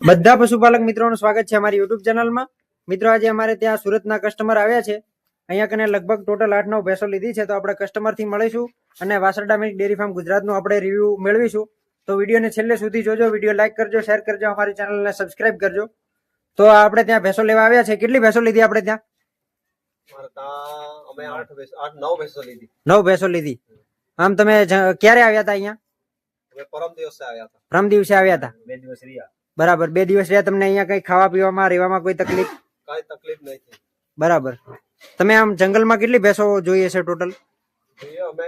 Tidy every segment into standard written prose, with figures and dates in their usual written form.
બધા પશુપાલક મિત્રોનું સ્વાગત છે અમારી યુટ્યુબ ચેનલમાં। મિત્રો આજે અમારે ત્યાં સુરતના કસ્ટમર આવ્યા છે। અહીંયા કને લગભગ ટોટલ 8-9 ભેંસો લીધી છે, તો આપણે કસ્ટમરથી મળીશું અને વાસરડા મિલ્ક ડેરી ફાર્મ ગુજરાતનું આપણે રિવ્યુ મેળવીશું। તો વિડીયોને છેલ્લે સુધી જોજો, વિડીયો લાઈક કરજો, શેર કરજો, અમારી ચેનલને સબસ્ક્રાઇબ કરજો। તો આપણે ત્યાં ભેંસો લેવા આવ્યા છે। કેટલી ભેંસો લીધી આપણે ત્યાં? અમે 9 ભેંસો લીધી। 9 ભેંસો લીધી। આમ તમે ક્યારે આવ્યા હતા અહીંયા? અમે પરમ દિવસે આવ્યા હતા। પરમ દિવસે આવ્યા હતા, 2 દિવસ રહ્યા। બરાબર। 2 દિવસ રહ્યા। તમને અહીંયા કઈ ખાવા પીવામાં રહેવામાં કોઈ તકલીફ? કઈ તકલીફ નહીં થઈ। બરાબર। તમે આમ જંગલમાં કેટલી ભેંસો જોઈએ છે ટોટલ? જોઈએ અમે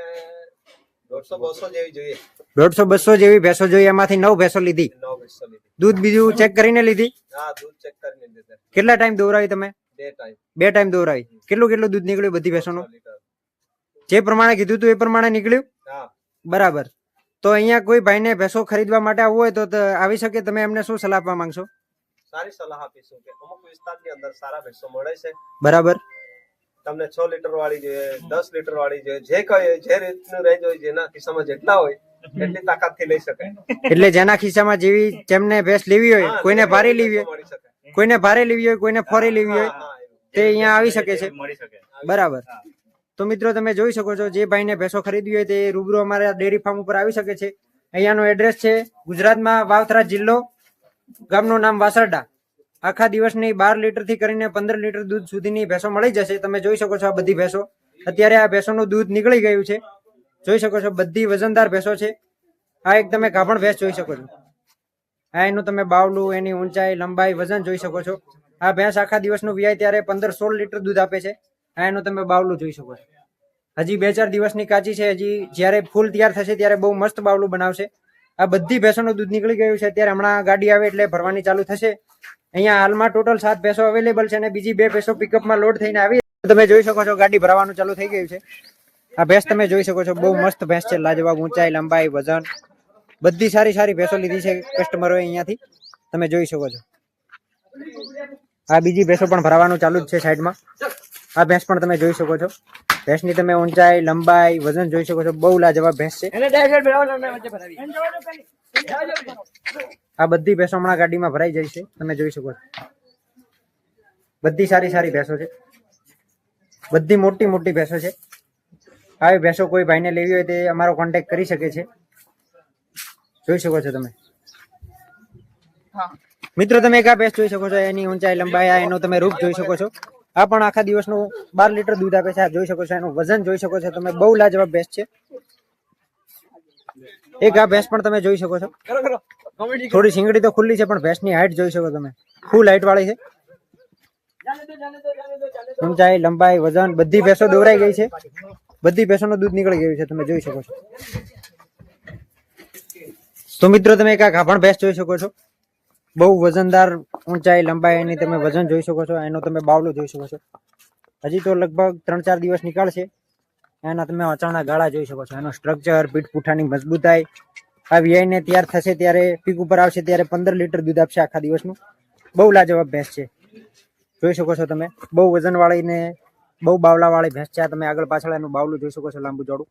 150-200 જેવી જોઈએ। 150-200 જેવી ભેંસો જોઈએ, એમાંથી 9 ભેંસો લીધી। 9 ભેંસો લીધી। દૂધ બીજું ચેક કરીને લીધી? હા, દૂધ ચેક કરીને લીધા। કેટલા ટાઈમ દોરાવી તમે? 2 ટાઈમ। 2 ટાઈમ દોરાવી। કેટલું દૂધ નીકળ્યું બધી ભેંસોનું? 6 લીટર। જે પ્રમાણે કીધું હતું એ પ્રમાણે નીકળ્યું? હા, બરાબર। તો અહીંયા કોઈ ભાઈને ભેંસો ખરીદવા માટે આવવું હોય તો આવી શકે? તમે એમને શું સલાહ આપવા માંગશો? સારી સલાહ આપીશું કે અમુક વિસ્તારની અંદર સારા ભેંસો મળે છે। બરાબર। તમને 6 લીટર વાળી જોઈએ, 10 લીટર વાળી જોઈએ, જે કઈ જે રીતનું રેન્જ હોય, જેના કિસ્સામાં જેટલા હોય એટલી તાકાતથી લઈ શકાય। એટલે જેના ખિસ્સામાં જેવી જેમને ભેંસ લેવી હોય, કોઈને ભારે લેવી હોય, મળી શકે। કોઈને ભારે લેવી હોય, કોઈને ફોરે લેવી હોય, તે અહીંયા આવી શકે છે। બરાબર। તો મિત્રો તમે જોઈ શકો છો, જે ભાઈને ભેંસો ખરીદવી હોય તે રૂબરૂ અમારા ડેરી ફાર્મ ઉપર આવી શકે છે। અહીંયાનો એડ્રેસ છે ગુજરાતમાં વાવથરા જિલ્લો, ગામનું નામ વાસરડા। આખા દિવસની 12 લીટર થી કરીને 15 લીટર દૂધ સુધીની ભેંસો મળી જશે। તમે જોઈ શકો છો આ બધી ભેંસો। અત્યારે આ ભેંસોનું દૂધ નીકળી ગયું છે, જોઈ શકો છો। બધી વજનદાર ભેંસો છે। આ એક તમે ગાભણ ભેંસ જોઈ શકો છો। આ એનું તમે બાવલું, એની ઊંચાઈ, લંબાઈ, વજન જોઈ શકો છો। આ ભેંસ આખા દિવસનું વિયાય ત્યારે 15-16 લીટર દૂધ આપે છે। આ એનું તમે બાવલું જોઈ શકો છો। હજી 2-4 દિવસની કાચી છે। હજી જ્યારે ફૂલ તૈયાર થશે ત્યારે બહુ મસ્ત બાવલું બનાવશે। આ બધી ભેંસોનું દૂધ નીકળી ગયું છે। અત્યારે હમણાં ગાડી આવે એટલે ભરવાની ચાલુ થશે। અહીંયા હાલમાં ટોટલ 7 ભેંસો અવેલેબલ છે અને બીજી 2 ભેંસો પિકઅપમાં લોડ થઈને આવી। તમે જોઈ શકો છો ગાડી ભરવાનું ચાલુ થઈ ગયું છે। આ ભેંસ તમે જોઈ શકો છો, બહુ મસ્ત ભેંસ છે। લાજવાબ ઊંચાઈ, લંબાઈ, વજન બધી સારી ભેંસો લીધી છે કસ્ટમરોએ અહીંયાથી, તમે જોઈ શકો છો। આ બીજી ભેંસો પણ ભરવાનું ચાલુ જ છે સાઈડમાં। આ ભેંસ પણ તમે જોઈ શકો છો। ભેંસની તમે ઊંચાઈ, લંબાઈ, વજન જોઈ શકો છો। બહુ લાજવાબ ભેંસ છે। આ બધી ભેંસો હમણાં ગાડીમાં ભરાઈ જાય છે, તમે જોઈ શકો છો। બધી સારી ભેંસો છે, બધી મોટી ભેંસો છે। આવી ભેંસો કોઈ ભાઈને લેવી હોય તે અમારો કોન્ટેક્ટ કરી શકે છે, જોઈ શકો છો તમે। મિત્રો તમે એક આ ભેંસ જોઈ શકો છો, એની ઊંચાઈ, લંબાઈ, એનો તમે રૂપ જોઈ શકો છો। આ પણ આખા દિવસનું 12 લીટર દૂધ આપે છે। આ જોઈ શકો છો, એનું વજન જોઈ શકો છો તમે। બહુ લાજવાબ ભેંસ છે। એક આ ભેંસ પણ તમે જોઈ શકો છો। થોડી શીંગડી તો ખુલ્લી છે, પણ ભેંસની હાઈટ જોઈ શકો તમે, ફૂલ હાઈટ વાળી છે। ઊંચાઈ, લંબાઈ, વજન બધી ભેંસો દોરાઈ ગઈ છે। બધી ભેંસોનું દૂધ નીકળી ગયું છે, તમે જોઈ શકો છો। તો મિત્રો તમે એક આ ગાભણ ભેંસ જોઈ શકો છો। બહુ વજનદાર, ઊંચાઈ, લંબાઈ, એની તમે વજન જોઈ શકો છો। એનો તમે બાવલો જોઈ શકો છો। હજી તો લગભગ 3-4 દિવસ નીકળશે। એના તમે અચાણા ગાળા જોઈ શકો છો। એનો સ્ટ્રક્ચર, પીઠ પૂઠાની મજબૂતાઈ, આ વિયાઈને તૈયાર થશે ત્યારે પીક ઉપર આવશે ત્યારે 15 લીટર દૂધ આપશે આખા દિવસનું। બહુ લાજવાબ ભેંસ છે, જોઈ શકો છો તમે। બહુ વજન વાળી ને બહુ બાવલા વાળી ભેંસ છે। આ તમે આગળ પાછળ એનું બાવલું જોઈ શકો છો, લાંબુ જોડું।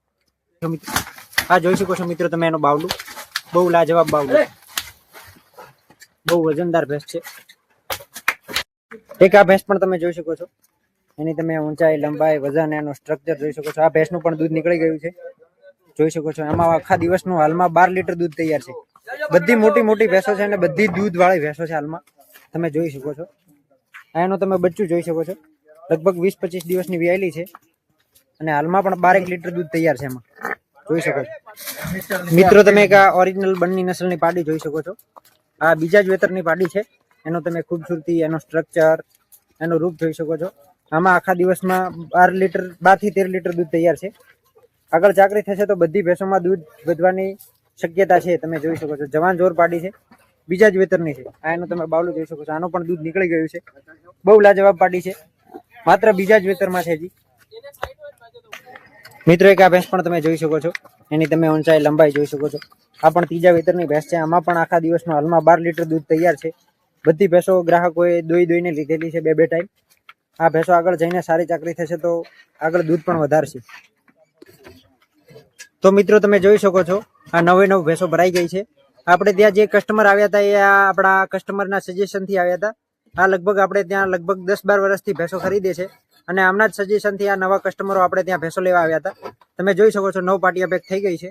આ જોઈ શકો છો મિત્રો તમે એનું બાવલું, બહુ લાજવાબ બાવલું, બહુ વજનદાર ભેંસ છે। એક આ ભેંસ પણ તમે જોઈ શકો છો। એની તમે ઊંચાઈ, લંબાઈ, વજન, એનું સ્ટ્રક્ચર જોઈ શકો છો। આ ભેંસનું પણ દૂધ નીકળી ગયું છે, જોઈ શકો છો। એમાં આખા દિવસનું હાલમાં 12 લીટર દૂધ તૈયાર છે। બધી મોટી ભેંસો છે અને બધી દૂધ વાળી ભેંસો છે હાલમાં, તમે જોઈ શકો છો। એનું તમે બચ્ચું જોઈ શકો છો, લગભગ 20-25 દિવસની વિયાયેલી છે અને હાલમાં પણ 12 લીટર દૂધ તૈયાર છે એમાં, જોઈ શકો છો। મિત્રો તમે એક આ ઓરિજિનલ બન્ની નસલની પાડી જોઈ શકો છો। આ બીજા જ વેતરની પાડી છે। એનો તમે ખૂબસૂરતી, એનો સ્ટ્રક્ચર, એનું રૂપ જોઈ શકો છો। આમાં આખા દિવસમાં 12 થી 13 લીટર દૂધ તૈયાર છે। આગળ ચાકરી થશે તો બધી ભેંસોમાં દૂધ વધવાની શક્યતા છે, તમે જોઈ શકો છો। જવાન જોર પાડી છે, બીજા જ વેતરની છે। આ એનું તમે બાવલું જોઈ શકો છો। આનો પણ દૂધ નીકળી ગયું છે। બહુ લાજવાબ પાડી છે, માત્ર બીજા જ વેતરમાં છે હજી। મિત્રો એક આ ભેંસ પણ તમે જોઈ શકો છો। એની તમે ઊંચાઈ, લંબાઈ જોઈ શકો છો। આ પણ ત્રીજા વેતરની ભેંસ છે। આમાં પણ આખા દિવસનું હાલમાં 12 લીટર દૂધ તૈયાર છે। બધી ભેંસો ગ્રાહકોએ દોઈને લીધેલી છે 2-2 ટાઈમ। આ ભેંસો આગળ જઈને સારી ચાકરી થશે તો આગળ દૂધ પણ વધારશે। તો મિત્રો તમે જોઈ શકો છો, આ 9 ભેંસો ભરાઈ ગઈ છે। આપણે ત્યાં જે કસ્ટમર આવ્યા હતા એ આપણા કસ્ટમરના સજેશન થી આવ્યા હતા. આ લગભગ આપણે ત્યાં લગભગ 10-12 વર્ષથી ભેંસો ખરીદે છે અને આમના જ સજેશન થી આ નવા કસ્ટમરો આપણે ત્યાં ભેંસો લેવા આવ્યા હતા. તમે જોઈ શકો છો 9 પાટિયા પેક થઈ ગઈ છે.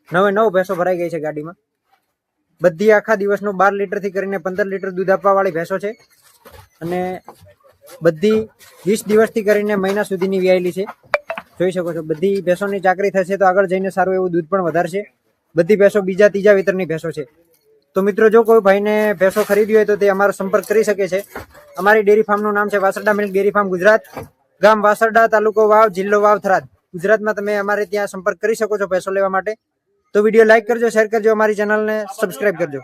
9 ભેંસો ભરાઈ ગઈ છે ગાડીમાં. બધી આખા દિવસનું 12 લીટર થી કરીને 15 લીટર દૂધ આપવા વાળી ભેંસો છે અને બધી 20 દિવસથી કરીને મહિના સુધીની વ્યાયેલી છે. જોઈ શકો છો બધી ભેંસોની ચાકરી થશે તો આગળ જઈને સારું એવું દૂધ પણ વધારશે. બધી ભેંસો બીજા ત્રીજા વિતરની ભેંસો છે. તો મિત્રો જો કોઈ ભાઈને ભેંસો ખરીદવી હોય તો તે અમારો સંપર્ક કરી શકે છે. અમારી ડેરી ફાર્મનું નામ છે વાસરડા મિલ્ક ડેરી ફાર્મ ગુજરાત, ગામ વાસરડા, તાલુકો વાવ, જિલ્લો વાવ, થરાદ, ગુજરાતમાં. તમે અમારે ત્યાં સંપર્ક કરી શકો છો ભેંસો લેવા માટે. તો વિડીયો લાઈક કરજો, શેર કરજો, અમારી ચેનલને સબસ્ક્રાઇબ કરજો.